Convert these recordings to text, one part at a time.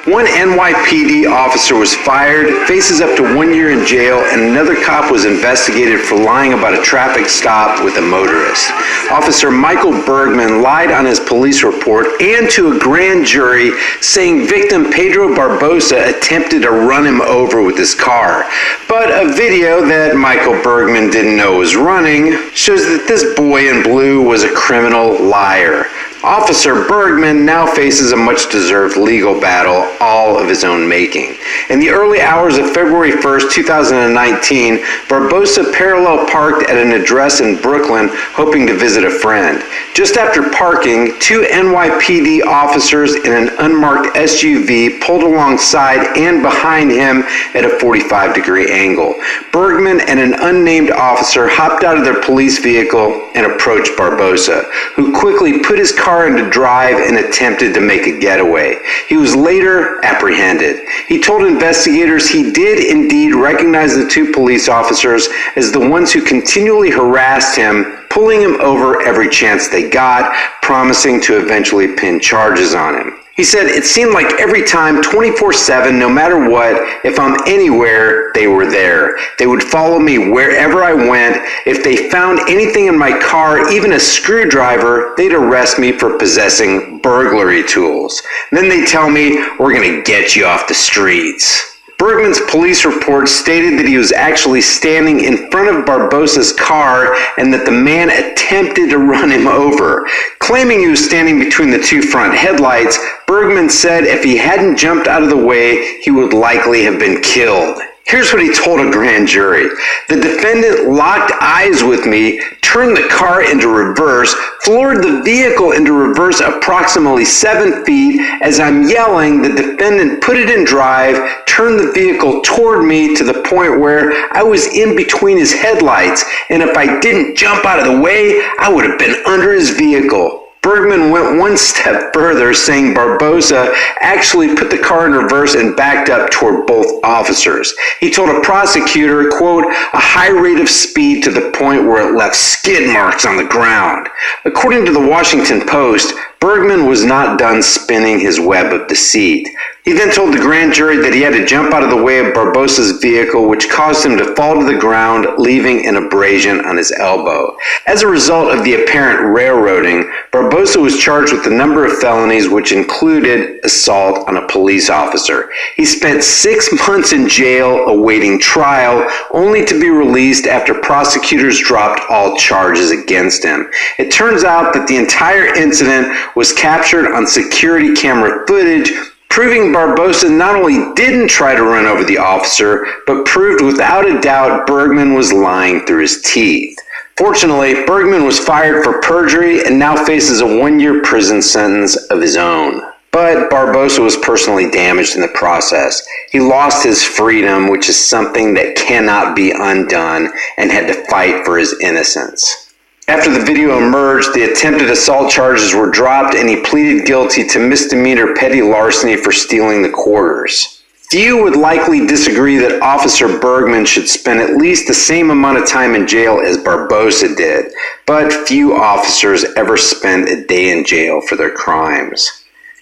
One NYPD officer was fired, faces up to 1 year in jail, and another cop was investigated for lying about a traffic stop with a motorist. Officer Michael Bergman lied on his police report and to a grand jury, saying victim Pedro Barbosa attempted to run him over with his car. But a video that Michael Bergman didn't know was running shows that this boy in blue was a criminal liar. Officer Bergman now faces a much-deserved legal battle, all of his own making. In the early hours of February 1st, 2019, Barbosa parallel parked at an address in Brooklyn, hoping to visit a friend. Just after parking, two NYPD officers in an unmarked SUV pulled alongside and behind him at a 45-degree angle. Bergman and an unnamed officer hopped out of their police vehicle and approached Barbosa, who quickly put his car into drive and attempted to make a getaway. He was later apprehended. He told investigators he did indeed recognize the two police officers as the ones who continually harassed him, pulling him over every chance they got, promising to eventually pin charges on him. He said, "It seemed like every time, 24/7, no matter what, if I'm anywhere, they were there. They would follow me wherever I went. If they found anything in my car, even a screwdriver, they'd arrest me for possessing burglary tools. Then they tell me, we're going to get you off the streets." Bergman's police report stated that he was actually standing in front of Barbosa's car and that the man attempted to run him over. Claiming he was standing between the two front headlights, Bergman said if he hadn't jumped out of the way, he would likely have been killed. Here's what he told a grand jury. "The defendant locked eyes with me, turned the car into reverse, floored the vehicle into reverse approximately 7 feet. As I'm yelling, the defendant put it in drive, turned the vehicle toward me to the point where I was in between his headlights, and if I didn't jump out of the way, I would have been under his vehicle." Bergman went one step further, saying Barbosa actually put the car in reverse and backed up toward both officers. He told a prosecutor, quote, "a high rate of speed to the point where it left skid marks on the ground." According to the Washington Post, Bergman was not done spinning his web of deceit. He then told the grand jury that he had to jump out of the way of Barbosa's vehicle, which caused him to fall to the ground, leaving an abrasion on his elbow. As a result of the apparent railroading, Barbosa was charged with a number of felonies, which included assault on a police officer. He spent 6 months in jail awaiting trial, only to be released after prosecutors dropped all charges against him. It turns out that the entire incident was captured on security camera footage, proving Barbosa not only didn't try to run over the officer, but proved without a doubt Bergman was lying through his teeth. Fortunately, Bergman was fired for perjury and now faces a 1-year prison sentence of his own. But Barbosa was personally damaged in the process. He lost his freedom, which is something that cannot be undone, and had to fight for his innocence. After the video emerged, the attempted assault charges were dropped and he pleaded guilty to misdemeanor petty larceny for stealing the quarters. Few would likely disagree that Officer Bergman should spend at least the same amount of time in jail as Barbosa did, but few officers ever spend a day in jail for their crimes.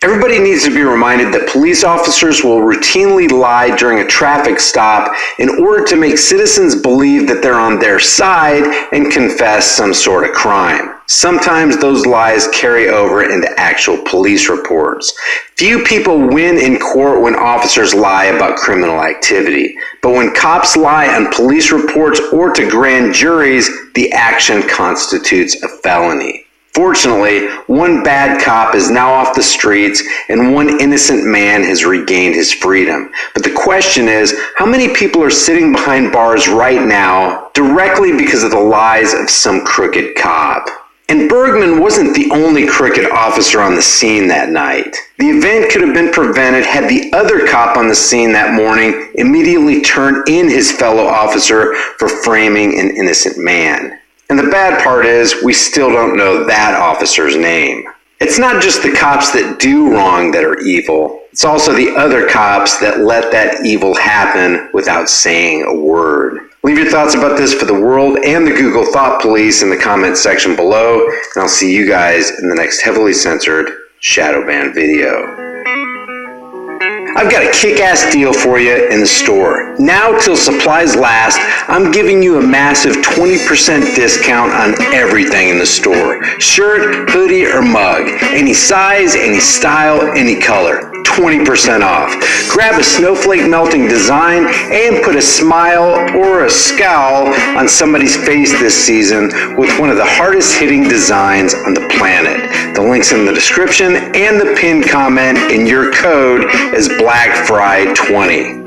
Everybody needs to be reminded that police officers will routinely lie during a traffic stop in order to make citizens believe that they're on their side and confess some sort of crime. Sometimes those lies carry over into actual police reports. Few people win in court when officers lie about criminal activity, but when cops lie on police reports or to grand juries, the action constitutes a felony. Fortunately, one bad cop is now off the streets and one innocent man has regained his freedom. But the question is, how many people are sitting behind bars right now directly because of the lies of some crooked cop? And Bergman wasn't the only crooked officer on the scene that night. The event could have been prevented had the other cop on the scene that morning immediately turned in his fellow officer for framing an innocent man. And the bad part is, we still don't know that officer's name. It's not just the cops that do wrong that are evil. It's also the other cops that let that evil happen without saying a word. Leave your thoughts about this for the world and the Google Thought Police in the comments section below, and I'll see you guys in the next heavily censored shadow ban video. I've got a kick-ass deal for you in the store. Now till supplies last, I'm giving you a massive 20% discount on everything in the store. Shirt, hoodie, or mug. Any size, any style, any color. 20% off. Grab a snowflake melting design and put a smile or a scowl on somebody's face this season with one of the hardest hitting designs on the planet. The link's in the description and the pinned comment, and your code is BlackFry20.